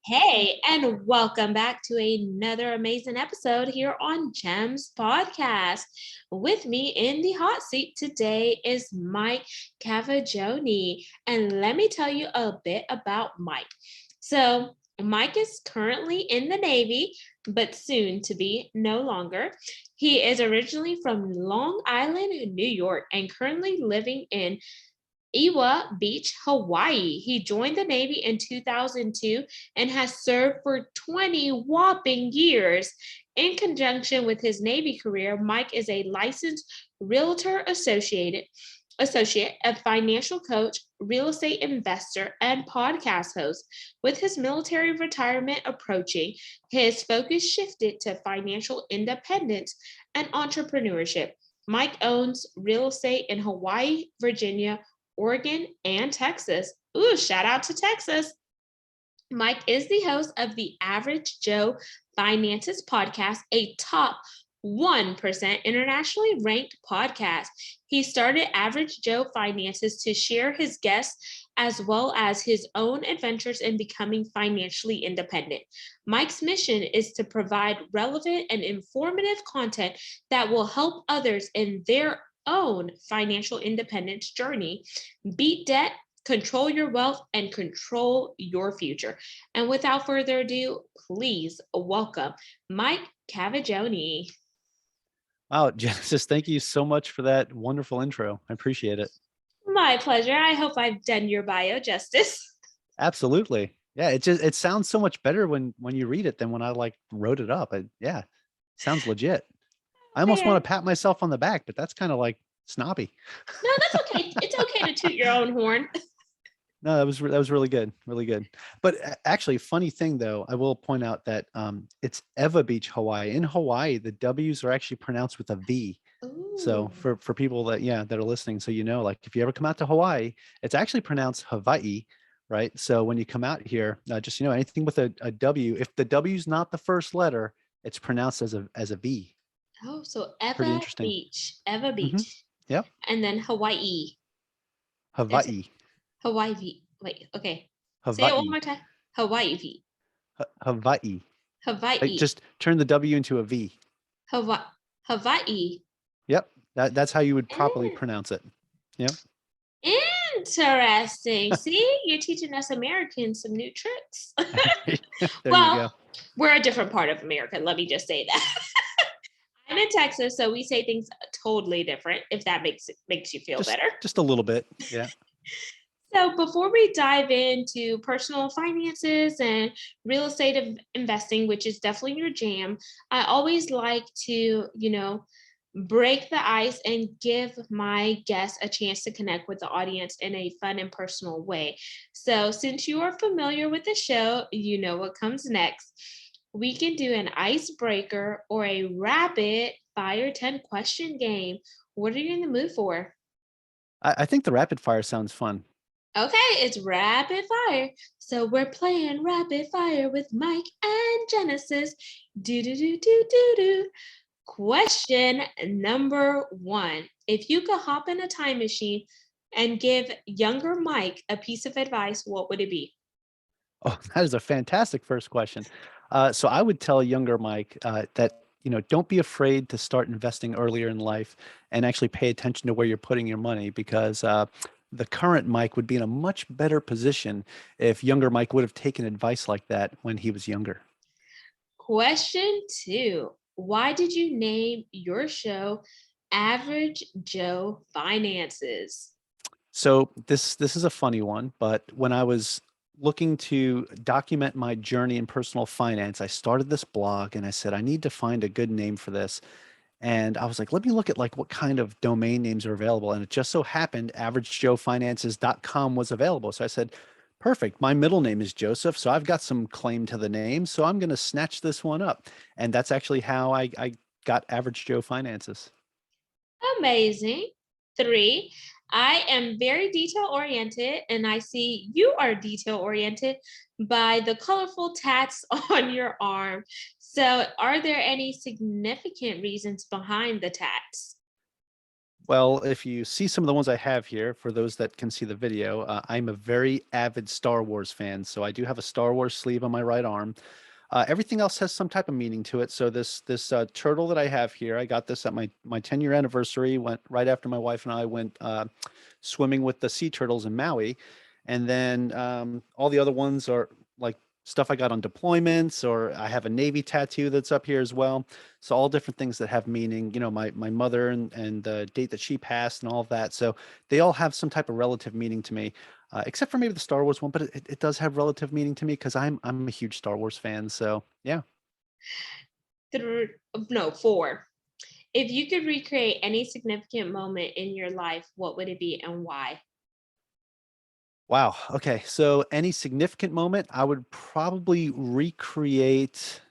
Hey, and welcome back to another amazing episode here on Gems Podcast. With me in the hot seat today is Mike Cavaggioni. And let me tell you a bit about Mike. So, Mike is currently in the Navy, but soon to be no longer. He is originally from Long Island, New York, and currently living in Iwa Beach, Hawaii. He joined the Navy in 2002 and has served for 20 whopping years. In conjunction with his Navy career, Mike is a licensed realtor associate, a financial coach, real estate investor, and podcast host. With his military retirement approaching, his focus shifted to financial independence and entrepreneurship. Mike owns real estate in Hawaii, Virginia, Oregon, and Texas. Ooh, shout out to Texas. Mike is the host of the Average Joe Finances podcast, a top 1% internationally ranked podcast. He started Average Joe Finances to share his guests as well as his own adventures in becoming financially independent. Mike's mission is to provide relevant and informative content that will help others in their own financial independence journey. Beat debt, control your wealth, and control your future. And without further ado, please welcome Mike Cavaggioni. Wow, Genesis, thank you so much for that wonderful intro. I appreciate it. My pleasure. I hope I've done your bio justice. Absolutely. Yeah, it sounds so much better when you read it than when I wrote it up. Sounds legit. I almost Man, want to pat myself on the back, but that's kind of like snobby. no, that's okay. It's okay to toot your own horn. No, that was really good, really good. But actually, funny thing though, I will point out that it's Eva Beach, Hawaii. In Hawaii, the W's are actually pronounced with a V. So Ooh. for people that that are listening, so like if you ever come out to Hawaii, it's actually pronounced Hawaii, right? So when you come out here, just anything with a W, if the W's not the first letter, it's pronounced as a V. Oh, so Pretty Eva interesting. Beach, Eva Mm-hmm. Beach, Yep. and then Hawaii. That's Hawaii. Hawaii. Wait, okay. Say it one Hawaii. more time. Hawaii. Hawaii. Like Hawaii. just turn the W into a V. Hawaii. Hawaii. Yep. That's how you would properly Eh, pronounce it. Yep. Interesting. See, you're teaching us Americans some new tricks. There you Well, go. we're a different part of America. Let me just say that. I'm in Texas, so we say things totally different. If that makes you feel Just better. just a little bit. Yeah. So before we dive into personal finances and real estate investing, which is definitely your jam, I always like to, break the ice and give my guests a chance to connect with the audience in a fun and personal way. So since you are familiar with the show, you know what comes next. We can do an icebreaker or a rapid fire 10 question game. What are you in the mood for? I think the rapid fire sounds fun. Okay, it's rapid fire. So we're playing rapid fire with Mike and Genesis. Do do do do do do. Question number 1. If you could hop in a time machine and give younger Mike a piece of advice, what would it be? Oh, that is a fantastic first question. So I would tell younger Mike that don't be afraid to start investing earlier in life and actually pay attention to where you're putting your money because the current Mike would be in a much better position if younger Mike would have taken advice like that when he was younger. Question 2. Why did you name your show Average Joe Finances? So this is a funny one, but when I was looking to document my journey in personal finance, I started this blog and I said I need to find a good name for this. And I was like, let me look at what kind of domain names are available. And it just so happened averagejoefinances.com was available. So I said, perfect. My middle name is Joseph. So I've got some claim to the name. So I'm going to snatch this one up. And that's actually how I got Average Joe Finances. Amazing. 3, I am very detail oriented, and I see you are detail oriented by the colorful tats on your arm. So, are there any significant reasons behind the tats? Well, if you see some of the ones I have here, for those that can see the video, I'm a very avid Star Wars fan. So I do have a Star Wars sleeve on my right arm. Everything else has some type of meaning to it. So this turtle that I have here, I got this at my 10-year anniversary. Went right after my wife and I went swimming with the sea turtles in Maui, and then all the other ones are like stuff I got on deployments, or I have a Navy tattoo that's up here as well. So all different things that have meaning. You know, my mother and the date that she passed and all of that. So they all have some type of relative meaning to me, except for maybe the Star Wars one, but it does have relative meaning to me because I'm a huge Star Wars fan. So yeah. Three, no, four. If you could recreate any significant moment in your life, what would it be and why? Wow. Okay. So any significant moment, I would probably recreate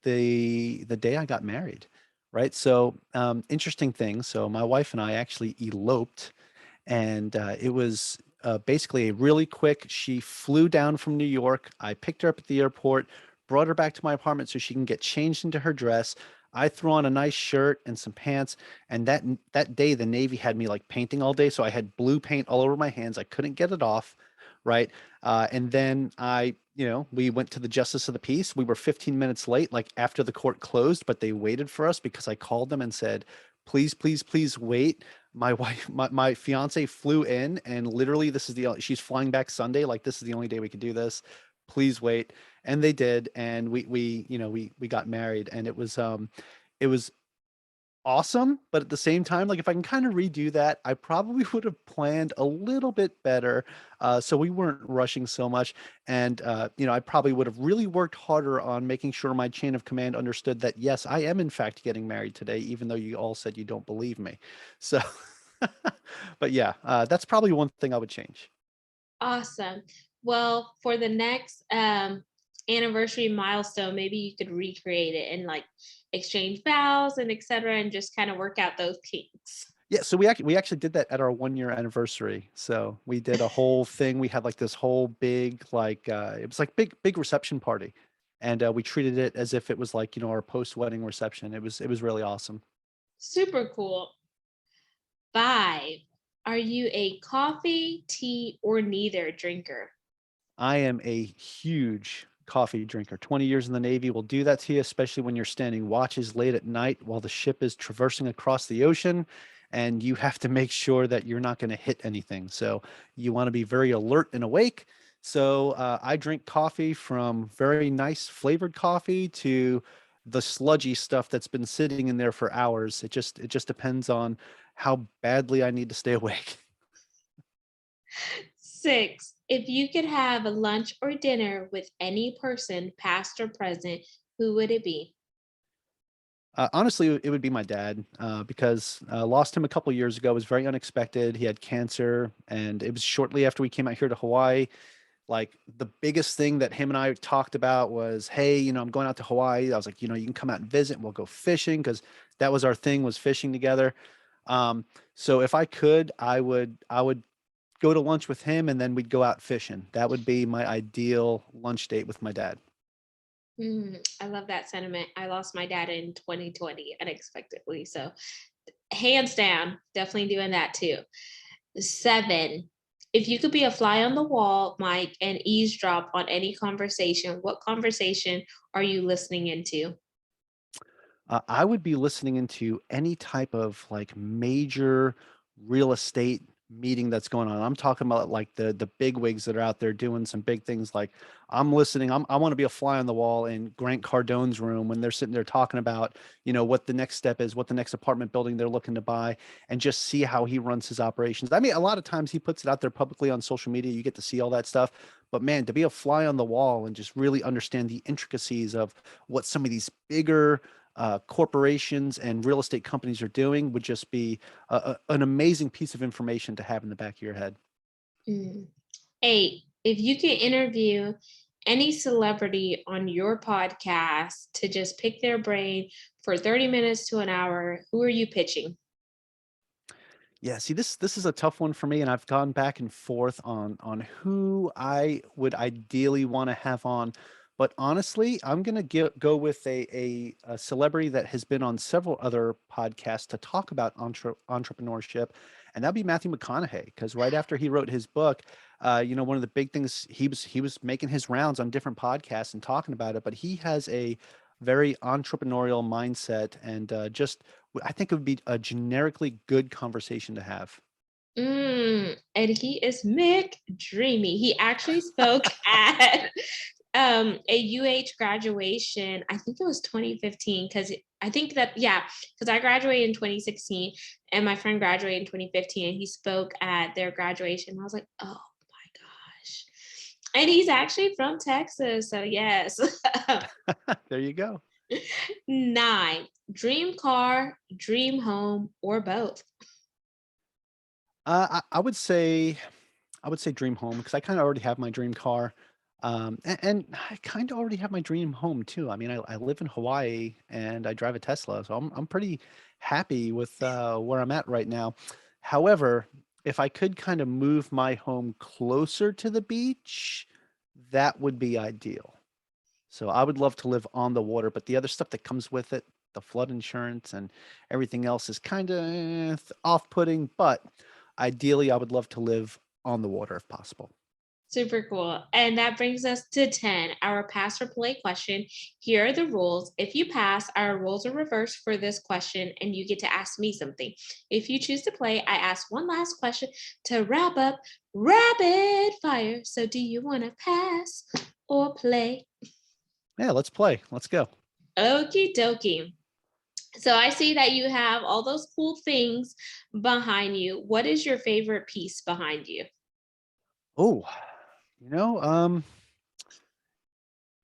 the day I got married. Right. So interesting thing. So my wife and I actually eloped, and it was basically a really quick. She flew down from New York. I picked her up at the airport, brought her back to my apartment so she can get changed into her dress. I threw on a nice shirt and some pants, and that day the Navy had me like painting all day, so I had blue paint all over my hands. I couldn't get it off, right? And then we went to the Justice of the Peace. We were 15 minutes late, like after the court closed, but they waited for us because I called them and said, please, please, please wait. My wife, my fiance flew in, and literally this is she's flying back Sunday. Like, this is the only day we could do this. Please wait. And they did. And we got married, and it was awesome. But at the same time, like, if I can kind of redo that, I probably would have planned a little bit better. So we weren't rushing so much. And, I probably would have really worked harder on making sure my chain of command understood that, yes, I am in fact getting married today, even though you all said you don't believe me. So, but yeah, that's probably one thing I would change. Awesome. Well, for the next anniversary milestone, maybe you could recreate it and like exchange vows and etc. and just kind of work out those kinks. Yeah, so we actually did that at our 1 year anniversary. So we did a whole thing. We had like this whole big like it was like big reception party, and we treated it as if it was like our post wedding reception. It was really awesome. Super cool. Five. Are you a coffee, tea, or neither drinker? I am a huge coffee drinker. 20 years in the Navy will do that to you, especially when you're standing watches late at night while the ship is traversing across the ocean, and you have to make sure that you're not going to hit anything. So you want to be very alert and awake. So I drink coffee, from very nice flavored coffee to the sludgy stuff that's been sitting in there for hours. It just depends on how badly I need to stay awake. Six. If you could have a lunch or dinner with any person, past or present, who would it be? Honestly, it would be my dad, because lost him a couple years ago. It was very unexpected. He had cancer, and it was shortly after we came out here to Hawaii. Like, the biggest thing that him and I talked about was, hey, I'm going out to Hawaii. I was like, you can come out and visit. And we'll go fishing, because that was our thing, was fishing together. So if I could, I would go to lunch with him, and then we'd go out fishing. That would be my ideal lunch date with my dad. I love that sentiment. I lost my dad in 2020 unexpectedly. So, hands down, definitely doing that too. Seven. If you could be a fly on the wall, Mike, and eavesdrop on any conversation, what conversation are you listening into? I would be listening into any type of like major real estate meeting that's going on. I'm talking about like the big wigs that are out there doing some big things. Like, I'm listening. I want to be a fly on the wall in Grant Cardone's room when they're sitting there talking about what the next step is, what the next apartment building they're looking to buy, and just see how he runs his operations. I mean, a lot of times he puts it out there publicly on social media. You get to see all that stuff. But man, to be a fly on the wall and just really understand the intricacies of what some of these bigger corporations and real estate companies are doing would just be an amazing piece of information to have in the back of your head. Mm. Eight. If you could interview any celebrity on your podcast to just pick their brain for 30 minutes to an hour, who are you pitching? Yeah, see, this is a tough one for me, and I've gone back and forth on who I would ideally want to have on. But honestly, I'm going to go with a celebrity that has been on several other podcasts to talk about entrepreneurship, and that'd be Matthew McConaughey. Because right after he wrote his book, one of the big things he was making his rounds on different podcasts and talking about it. But he has a very entrepreneurial mindset, and I think it would be a generically good conversation to have. And he is McDreamy. He actually spoke at a UH graduation. I think it was 2015 because I think that, yeah, because I graduated in 2016 and my friend graduated in 2015 and he spoke at their graduation. I was like, oh my gosh. And he's actually from Texas. So, yes. There you go. 9, dream car, dream home, or both. I would say dream home because I kind of already have my dream car. And I kind of already have my dream home too. I mean, I live in Hawaii and I drive a Tesla, so I'm pretty happy with where I'm at right now. However, if I could kind of move my home closer to the beach, that would be ideal. So I would love to live on the water, but the other stuff that comes with it, the flood insurance and everything else is kind of off-putting, but ideally I would love to live on the water if possible. Super cool. And that brings us to 10, our pass or play question. Here are the rules. If you pass, our rules are reversed for this question, and you get to ask me something. If you choose to play, I ask one last question to wrap up rapid fire. So, do you want to pass or play? Yeah, let's play. Let's go. Okie dokie. So, I see that you have all those cool things behind you. What is your favorite piece behind you? Oh, you know, um,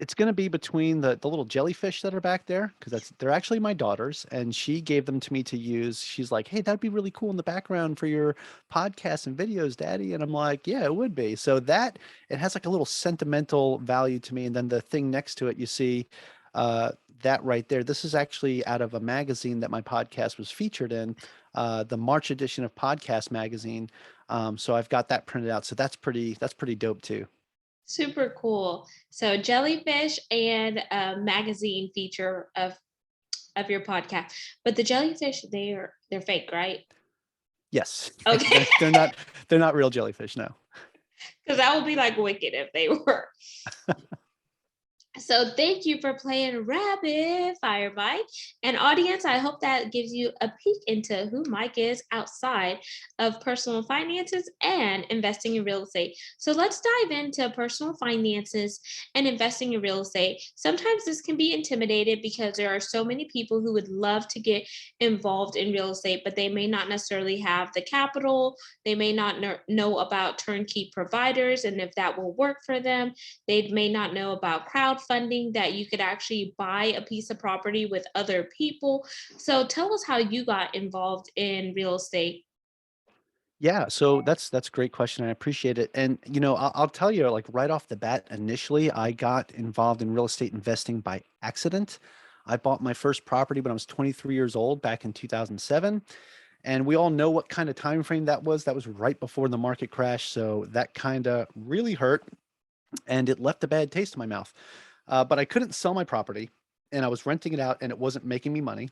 it's gonna be between the little jellyfish that are back there, because they're actually my daughter's, and she gave them to me to use. She's like, "Hey, that'd be really cool in the background for your podcasts and videos, Daddy." And I'm like, "Yeah, it would be." So that it has like a little sentimental value to me. And then the thing next to it, you see, uh, that right there. This is actually out of a magazine that my podcast was featured in, the March edition of Podcast Magazine. So I've got that printed out. So that's pretty dope too. Super cool. So jellyfish and a magazine feature of your podcast. But the jellyfish, they're fake, right? Yes, Okay. they're not real jellyfish. No. Because that would be like wicked if they were. So thank you for playing Rapid Fire, Mike. And audience, I hope that gives you a peek into who Mike is outside of personal finances and investing in real estate. So let's dive into personal finances and investing in real estate. Sometimes this can be intimidated because there are so many people who would love to get involved in real estate, but they may not necessarily have the capital. They may not know about turnkey providers and if that will work for them. They may not know about crowdfunding, that you could actually buy a piece of property with other people. So tell us how you got involved in real estate. Yeah, so that's a great question. I appreciate it. And I'll tell you, like right off the bat, initially I got involved in real estate investing by accident. I bought my first property when I was 23 years old back in 2007, and we all know what kind of time frame that was. That was right before the market crash, so that kind of really hurt, and it left a bad taste in my mouth. But I couldn't sell my property, and I was renting it out, and it wasn't making me money.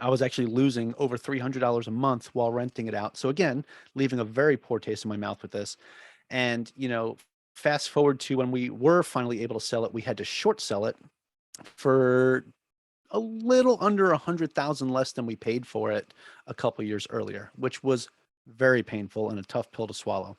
I was actually losing over $300 a month while renting it out. So again, leaving a very poor taste in my mouth with this. And, fast forward to when we were finally able to sell it, we had to short sell it for a little under 100,000 less than we paid for it a couple years earlier, which was very painful and a tough pill to swallow.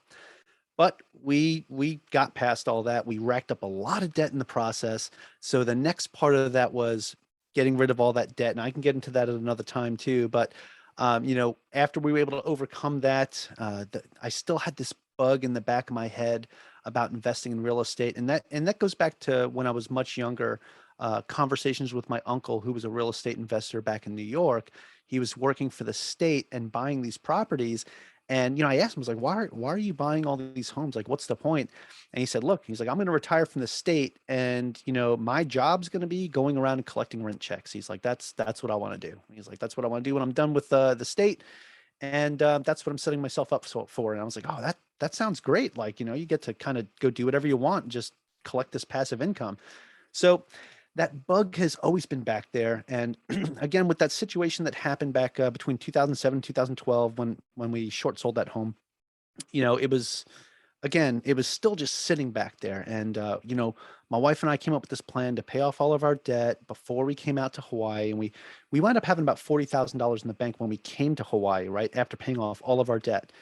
But we got past all that. We racked up a lot of debt in the process. So the next part of that was getting rid of all that debt. And I can get into that at another time too. But after we were able to overcome that, I still had this bug in the back of my head about investing in real estate, and that goes back to when I was much younger. Conversations with my uncle, who was a real estate investor back in New York. He was working for the state and buying these properties, and I asked him, I was like, why are you buying all these homes? Like, what's the point? And he said, look, he's like, I'm going to retire from the state, and my job's going to be going around and collecting rent checks. He's like, that's what I want to do. He's like, that's what I want to do when I'm done with the state, and that's what I'm setting myself up for. And I was like, oh, that sounds great. Like, you get to kind of go do whatever you want, and just collect this passive income. So that bug has always been back there. And again, with that situation that happened back between 2007 and 2012, when we short sold that home, it was, again, it was still just sitting back there. And, my wife and I came up with this plan to pay off all of our debt before we came out to Hawaii. And we wound up having about $40,000 in the bank when we came to Hawaii, right after paying off all of our debt.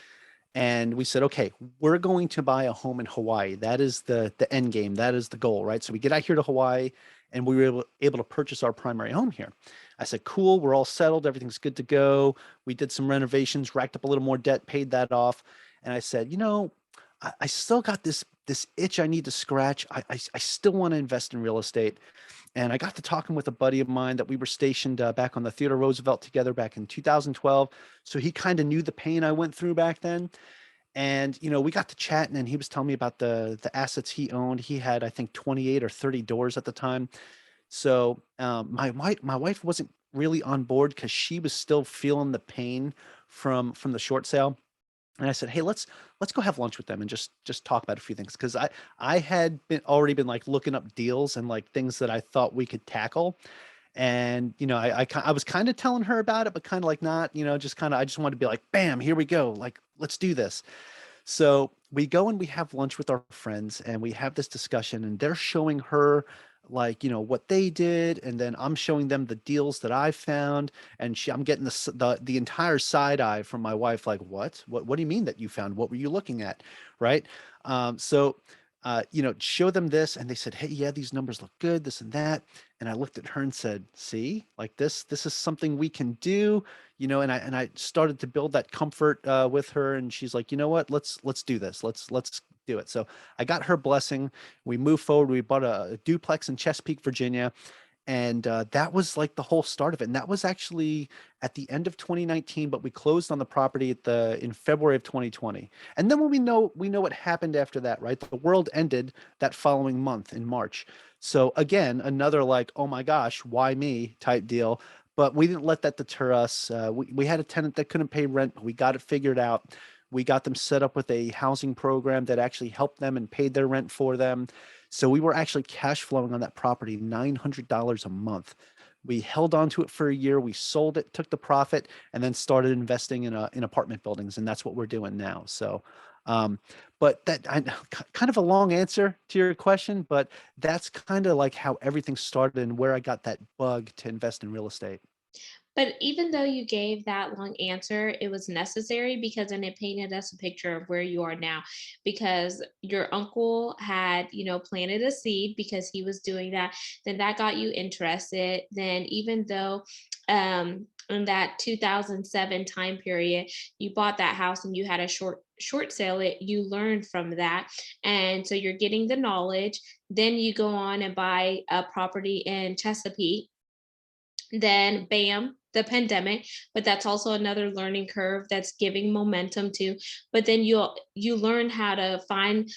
And we said, okay, we're going to buy a home in Hawaii. That is the end game. That is the goal, right? So we get out here to Hawaii, and we were able to purchase our primary home here. I said, cool, we're all settled. Everything's good to go. We did some renovations, racked up a little more debt, paid that off. And I said, I still got this itch I need to scratch. I still want to invest in real estate. And I got to talking with a buddy of mine that we were stationed back on the Theodore Roosevelt together back in 2012. So he kind of knew the pain I went through back then. And we got to chatting, and he was telling me about the assets he owned. He had, I think, 28 or 30 doors at the time. So my wife wasn't really on board because she was still feeling the pain from the short sale. And I said, hey, let's go have lunch with them and just talk about a few things, because I had already been like looking up deals and like things that I thought we could tackle. And I was kind of telling her about it, but kind of like not, just kind of, I just wanted to be like, bam, here we go, like let's do this. So we go and we have lunch with our friends, and we have this discussion, and they're showing her like, what they did. And then I'm showing them the deals that I found. And I'm getting the entire side eye from my wife. Like, what do you mean that you found? What were you looking at? Right. Show them this. And they said, hey, yeah, these numbers look good, this and that. And I looked at her and said, see, like this is something we can do, and I started to build that comfort with her. And she's like, you know what, let's do this. Let's do it. So I got her blessing. We moved forward. We bought a duplex in Chesapeake, Virginia. And that was like the whole start of it. And that was actually at the end of 2019, but we closed on the property in February of 2020. And then when we know what happened after that, right? The world ended that following month in March. So again, another like, oh my gosh, why me type deal. But we didn't let that deter us. We had a tenant that couldn't pay rent, but we got it figured out. We got them set up with a housing program that actually helped them and paid their rent for them. So we were actually cash flowing on that property $900 a month. We held on to it for a year. We sold it, took the profit, and then started investing in apartment buildings, and that's what we're doing now. So, but kind of a long answer to your question, but that's kind of like how everything started and where I got that bug to invest in real estate. But even though you gave that long answer, it was necessary because then it painted us a picture of where you are now. Because your uncle had, planted a seed because he was doing that. Then that got you interested. Then even though in that 2007 time period, you bought that house and you had a short sale it, you learned from that. And so you're getting the knowledge. Then you go on and buy a property in Chesapeake, then bam, the pandemic, but that's also another learning curve that's giving momentum to. But then you learn how to find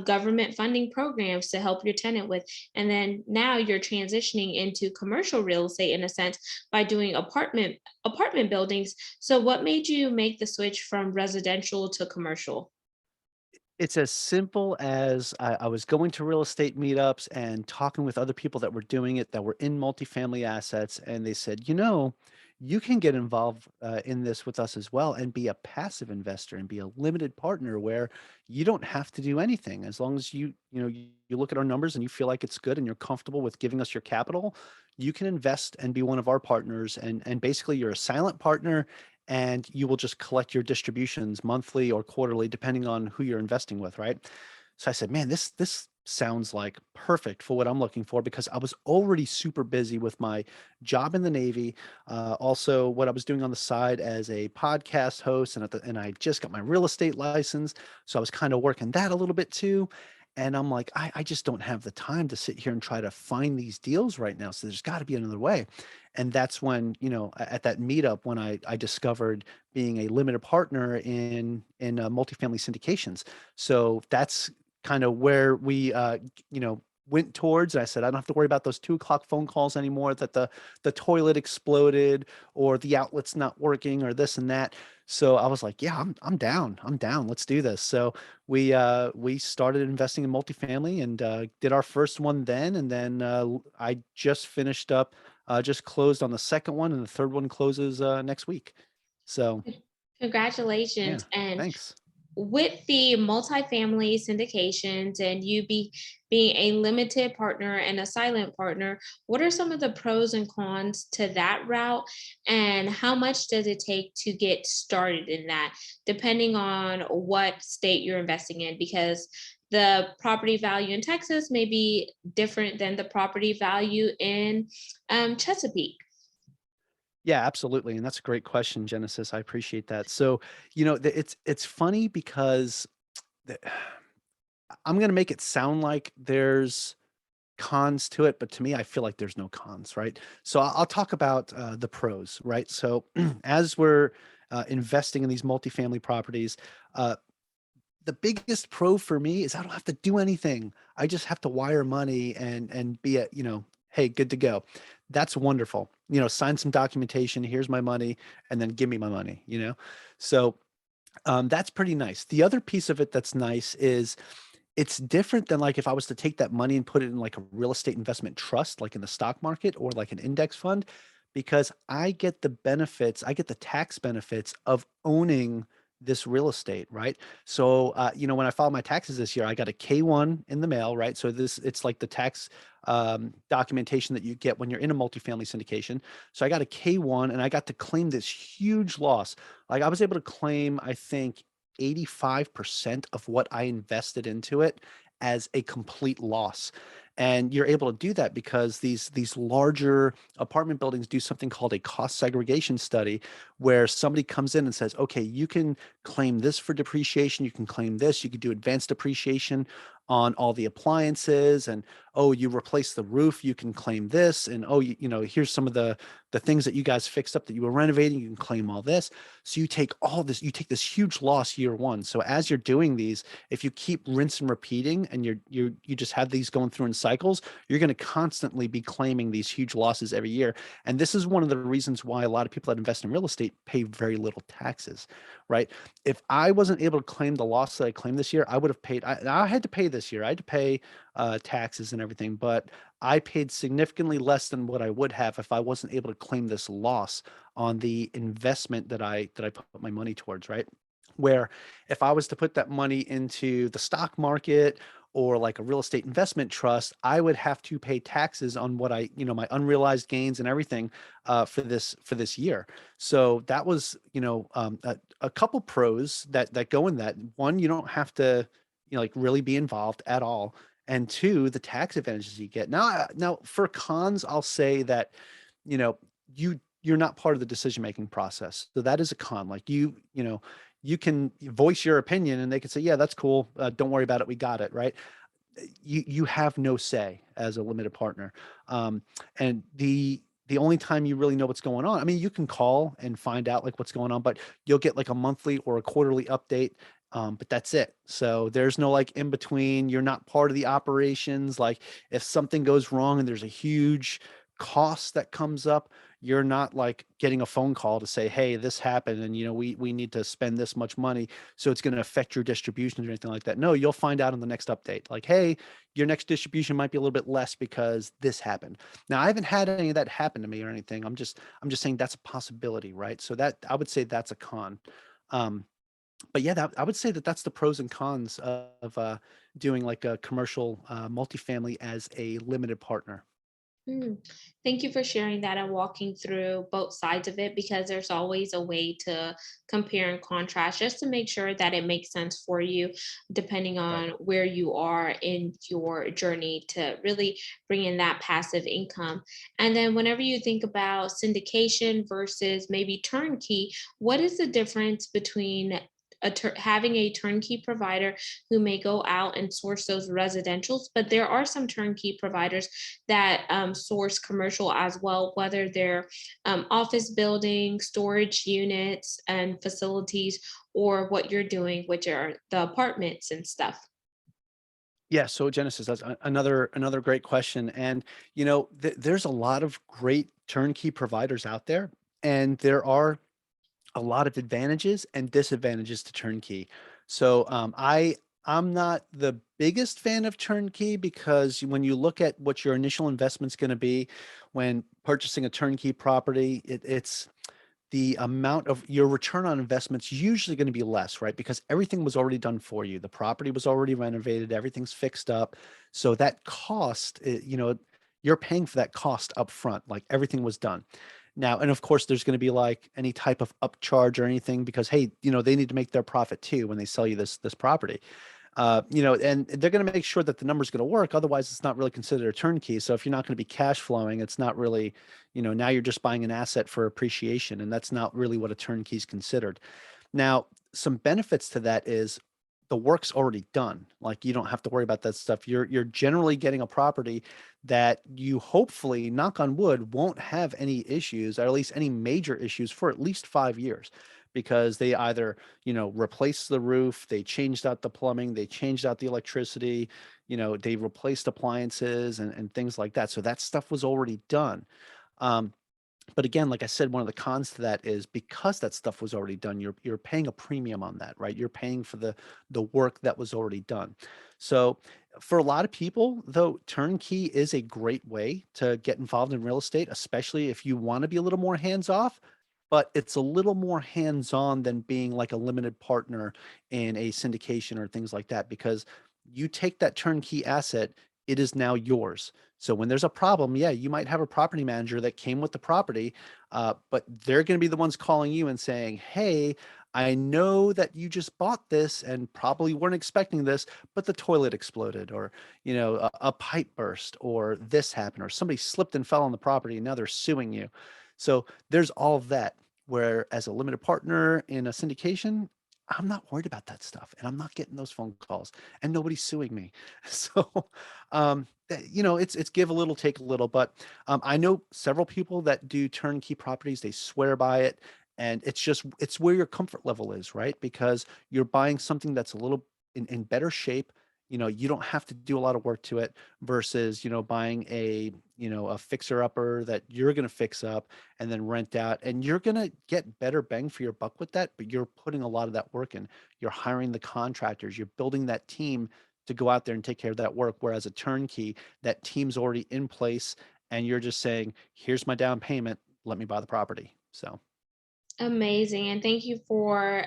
government funding programs to help your tenant with. And then now you're transitioning into commercial real estate in a sense by doing apartment buildings. So what made you make the switch from residential to commercial? It's as simple as I was going to real estate meetups and talking with other people that were doing it, that were in multifamily assets. And they said, you can get involved in this with us as well and be a passive investor and be a limited partner where you don't have to do anything. As long as you look at our numbers and you feel like it's good and you're comfortable with giving us your capital, you can invest and be one of our partners. And basically you're a silent partner, and you will just collect your distributions monthly or quarterly, depending on who you're investing with, right? So I said, man, this sounds like perfect for what I'm looking for, because I was already super busy with my job in the Navy, also what I was doing on the side as a podcast host, and I just got my real estate license, so I was kind of working that a little bit too. And I'm like, I just don't have the time to sit here and try to find these deals right now. So there's got to be another way. And that's when, at that meetup, when I discovered being a limited partner in multifamily syndications. So that's kind of where we went towards. And I said, I don't have to worry about those 2 o'clock phone calls anymore that the toilet exploded or the outlet's not working or this and that. So I was like, yeah, I'm down. I'm down. Let's do this. So we started investing in multifamily and did our first one then. And then I just finished up, just closed on the second one, and the third one closes next week. So yeah, Congratulations. And thanks. with the multifamily syndications and being a limited partner and a silent partner, what are some of the pros and cons to that route? And how much does it take to get started in that, depending on what state you're investing in? Because the property value in Texas may be different than the property value in Chesapeake. Yeah, absolutely. And that's a great question, Genesis. I appreciate that. So, it's funny because the, I'm going to make it sound like there's cons to it, but to me, I feel like there's no cons, right? So I'll talk about the pros, right? So as we're investing in these multifamily properties, uh, the biggest pro for me is I don't have to do anything. I just have to wire money and be a, hey, good to go. That's wonderful. Sign some documentation, here's my money, and then give me my money. So that's pretty nice. The other piece of it that's nice is it's different than like if I was to take that money and put it in like a real estate investment trust, like in the stock market or like an index fund, because I get the benefits, I get the tax benefits of owning this real estate, right? So, when I filed my taxes this year, I got a K-1 in the mail, right? So it's like the tax documentation that you get when you're in a multifamily syndication. So I got a K-1 and I got to claim this huge loss. Like I was able to claim, I think, 85% of what I invested into it as a complete loss. And you're able to do that because these larger apartment buildings do something called a cost segregation study, where somebody comes in and says, okay, you can claim this for depreciation, you can claim this, you can do advanced depreciation on all the appliances, and oh, you replace the roof, you can claim this, and oh, here's some of the things that you guys fixed up that you were renovating, you can claim all this. So you take this huge loss year one. So as you're doing these, if you keep rinse and repeating and you just have these going through in cycles, you're going to constantly be claiming these huge losses every year. And this is one of the reasons why a lot of people that invest in real estate pay very little taxes, right? If I wasn't able to claim the loss that I claimed this year, I would have paid, I had to pay this year. I had to pay taxes and everything, but I paid significantly less than what I would have if I wasn't able to claim this loss on the investment that I put my money towards, right? Where if I was to put that money into the stock market or like a real estate investment trust, I would have to pay taxes on what my unrealized gains and everything for this year. So that was, a couple pros that go in that. One, you don't have to, like really be involved at all. And two, the tax advantages you get. Now for cons, I'll say that, you know, you're not part of the decision-making process. So that is a con. Like you can voice your opinion and they can say, yeah, that's cool. Don't worry about it. We got it. Right. You have no say as a limited partner. And the only time you really know what's going on, I mean, you can call and find out like what's going on, but you'll get like a monthly or a quarterly update. But that's it. So there's no like in between. You're not part of the operations. Like if something goes wrong and there's a huge cost that comes up, you're not like getting a phone call to say, hey, this happened and we need to spend this much money, so it's going to affect your distributions or anything like that. No, you'll find out in the next update, like, hey, your next distribution might be a little bit less because this happened. Now, I haven't had any of that happen to me or anything. I'm just saying that's a possibility, right? So that I would say that's a con. Um, but yeah, I would say that that's the pros and cons of doing like a commercial multifamily as a limited partner. Mm. Thank you for sharing that and walking through both sides of it, because there's always a way to compare and contrast just to make sure that it makes sense for you, depending Right. on where you are in your journey to really bring in that passive income. And then, whenever you think about syndication versus maybe turnkey, what is the difference between having a turnkey provider who may go out and source those residentials, but there are some turnkey providers that source commercial as well, whether they're office buildings, storage units, and facilities, or what you're doing, which are the apartments and stuff. Yeah, so Genesis, that's another great question, and there's a lot of great turnkey providers out there, and there are a lot of advantages and disadvantages to turnkey. So I'm not the biggest fan of turnkey because when you look at what your initial investment's going to be when purchasing a turnkey property, it's the amount of your return on investment's usually going to be less, right? Because everything was already done for you. The property was already renovated, everything's fixed up. So that cost, you're paying for that cost up front, like everything was done. Now, and of course, there's going to be like any type of upcharge or anything because hey, they need to make their profit too when they sell you this property. And they're going to make sure that the number's going to work. Otherwise, it's not really considered a turnkey. So if you're not going to be cash flowing, it's not really, now you're just buying an asset for appreciation, and that's not really what a turnkey is considered. Now, some benefits to that is the work's already done. Like you don't have to worry about that stuff. You're generally getting a property that you hopefully, knock on wood, won't have any issues, or at least any major issues for at least 5 years, because they either, replaced the roof, they changed out the plumbing, they changed out the electricity, they replaced appliances and things like that. So that stuff was already done. Um, but again, like I said, one of the cons to that is because that stuff was already done, you're paying a premium on that, right? You're paying for the work that was already done. So for a lot of people, though, turnkey is a great way to get involved in real estate, especially if you want to be a little more hands off. But it's a little more hands on than being like a limited partner in a syndication or things like that, because you take that turnkey asset, it is now yours. So when there's a problem, yeah, you might have a property manager that came with the property, but they're going to be the ones calling you and saying, "Hey, I know that you just bought this and probably weren't expecting this, but the toilet exploded, or a pipe burst, or this happened, or somebody slipped and fell on the property, and now they're suing you." So there's all of that. Where as a limited partner in a syndication, I'm not worried about that stuff, and I'm not getting those phone calls, and nobody's suing me. So it's give a little, take a little, but I know several people that do turnkey properties. They swear by it, and it's where your comfort level is, right? Because you're buying something that's a little in better shape. You don't have to do a lot of work to it versus buying a fixer upper that you're going to fix up and then rent out, and you're going to get better bang for your buck with that, but you're putting a lot of that work in. You're hiring the contractors, you're building that team to go out there and take care of that work. Whereas a turnkey, that team's already in place, and you're just saying, here's my down payment, let me buy the property. So Amazing. And thank you for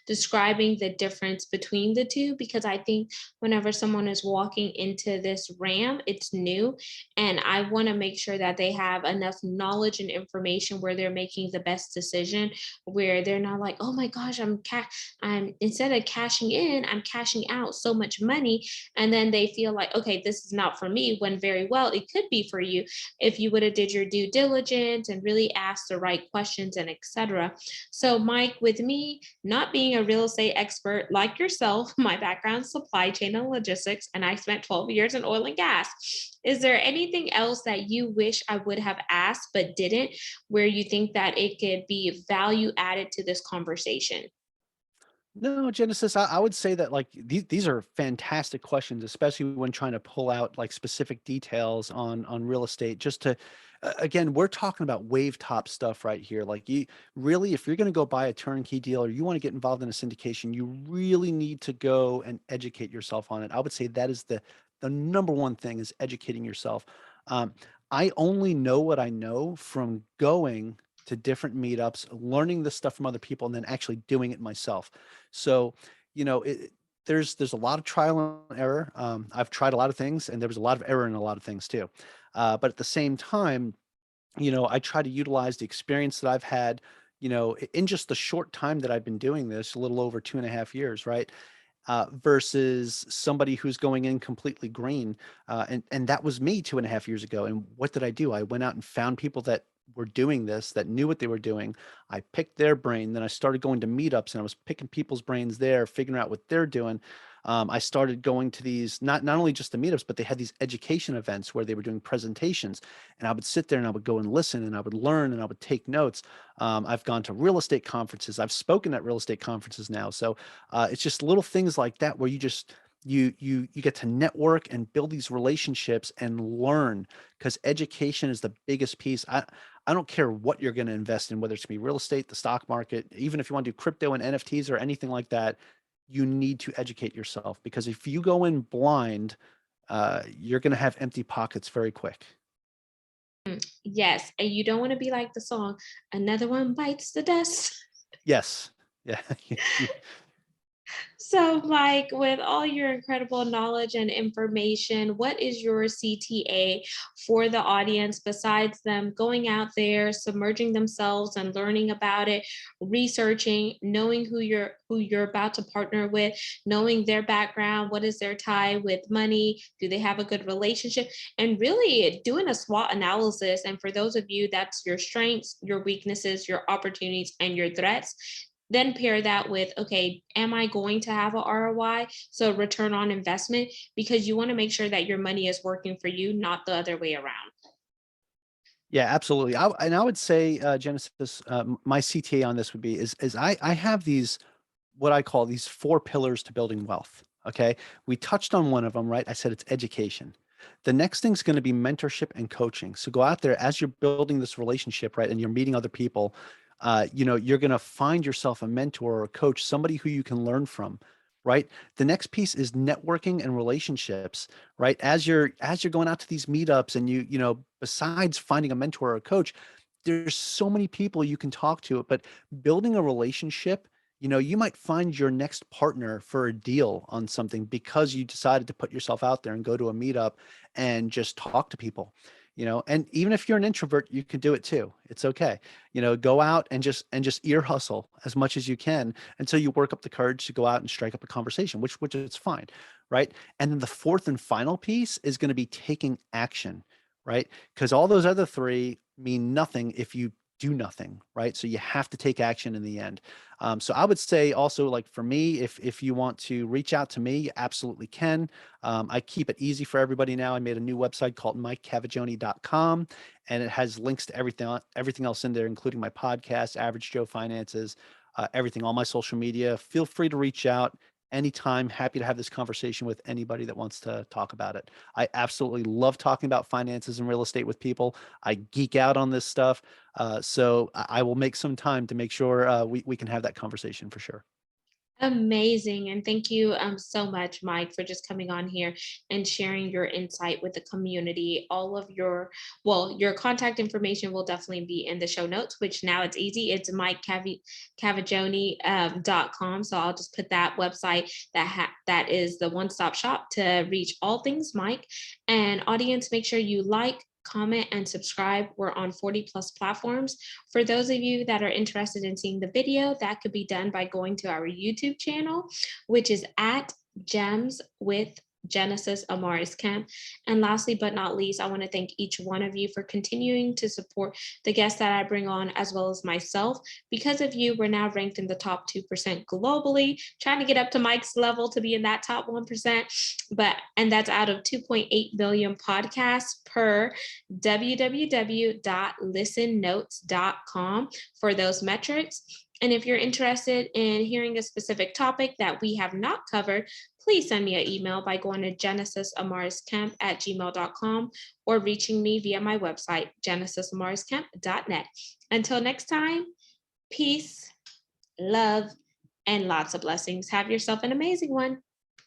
describing the difference between the two, because I think whenever someone is walking into this RAM, it's new. And I want to make sure that they have enough knowledge and information where they're making the best decision, where they're not like, oh my gosh, I'm instead of cashing in, I'm cashing out so much money. And then they feel like, okay, this is not for me, when very well it could be for you if you would have did your due diligence and really asked the right questions and etc. So, Mike, with me not being a real estate expert like yourself, my background is supply chain and logistics, and I spent 12 years in oil and gas. Is there anything else that you wish I would have asked but didn't, where you think that it could be value added to this conversation? no, Genesis, I would say that like these are fantastic questions, especially when trying to pull out like specific details on real estate. Just to, again, we're talking about wave top stuff right here. Like you really, if you're going to go buy a turnkey deal or you want to get involved in a syndication, you really need to go and educate yourself on it. I would say that is the number one thing is educating yourself. Um, I only know what I know from going to different meetups, learning this stuff from other people, and then actually doing it myself. So, you know, it, there's a lot of trial and error. I've tried a lot of things, and there was a lot of error in a lot of things too. But at the same time, I try to utilize the experience that I've had, in just the short time that I've been doing this, a little over 2.5 years, right? Versus somebody who's going in completely green. And that was me 2.5 years ago. And what did I do? I went out and found people that were doing this, that knew what they were doing. I picked their brain. Then I started going to meetups and I was picking people's brains there, figuring out what they're doing. I started going to these, not only just the meetups, but they had these education events where they were doing presentations. And I would sit there and I would go and listen and I would learn and I would take notes. I've gone to real estate conferences. I've spoken at real estate conferences now. So it's just little things like that where you just You get to network and build these relationships and learn, because education is the biggest piece. I don't care what you're going to invest in, whether it's going to be real estate, the stock market, even if you want to do crypto and NFTs or anything like that, you need to educate yourself, because if you go in blind, you're going to have empty pockets very quick. Yes, and you don't want to be like the song, "Another one bites the dust." Yes. Yeah. So, Mike, with all your incredible knowledge and information, what is your CTA for the audience besides them going out there, submerging themselves and learning about it, researching, knowing who you're about to partner with, knowing their background, what is their tie with money, do they have a good relationship, and really doing a SWOT analysis. And for those of you, that's your strengths, your weaknesses, your opportunities, and your threats. Then pair that with, okay, am I going to have a ROI? So return on investment, because you want to make sure that your money is working for you, not the other way around. Yeah, absolutely. I would say, Genesis, my CTA on this would be is I have these, what I call these four pillars to building wealth. Okay. We touched on one of them, right? I said it's education. The next thing's going to be mentorship and coaching. So go out there as you're building this relationship, right? And you're meeting other people. You're going to find yourself a mentor or a coach, somebody who you can learn from, right? The next piece is networking and relationships, right? As you're going out to these meetups, and besides finding a mentor or a coach, there's so many people you can talk to, but building a relationship, you might find your next partner for a deal on something because you decided to put yourself out there and go to a meetup and just talk to people. And even if you're an introvert, you can do it too. It's okay. Go out and just ear hustle as much as you can until you work up the courage to go out and strike up a conversation, which is fine, right? And then the fourth and final piece is going to be taking action, right? Because all those other three mean nothing if you do nothing, right? So you have to take action in the end. So I would say also, like for me, if you want to reach out to me, you absolutely can. I keep it easy for everybody now. I made a new website called mccavaggioni.com, and it has links to everything else in there, including my podcast, Average Joe Finances, everything, all my social media. Feel free to reach out anytime. Happy to have this conversation with anybody that wants to talk about it. I absolutely love talking about finances and real estate with people. I geek out on this stuff. So I will make some time to make sure we can have that conversation for sure. Amazing. And thank you so much, Mike, for just coming on here and sharing your insight with the community. All of your contact information will definitely be in the show notes, which now it's easy. It's Cavaggioni.com. So I'll just put that website that is the one-stop shop to reach all things Mike. And audience, make sure you like, comment, and subscribe. We're on 40 plus platforms. For those of you that are interested in seeing the video, that could be done by going to our YouTube channel, which is at Gems with Genesis Amaris Kemp. And lastly, but not least, I want to thank each one of you for continuing to support the guests that I bring on, as well as myself. Because of you, we're now ranked in the top 2% globally, trying to get up to Mike's level to be in that top 1%. And that's out of 2.8 billion podcasts per www.listennotes.com for those metrics. And if you're interested in hearing a specific topic that we have not covered, please send me an email by going to genesisamariscamp@gmail.com or reaching me via my website, genesisamariscamp.net. Until next time, peace, love, and lots of blessings. Have yourself an amazing one.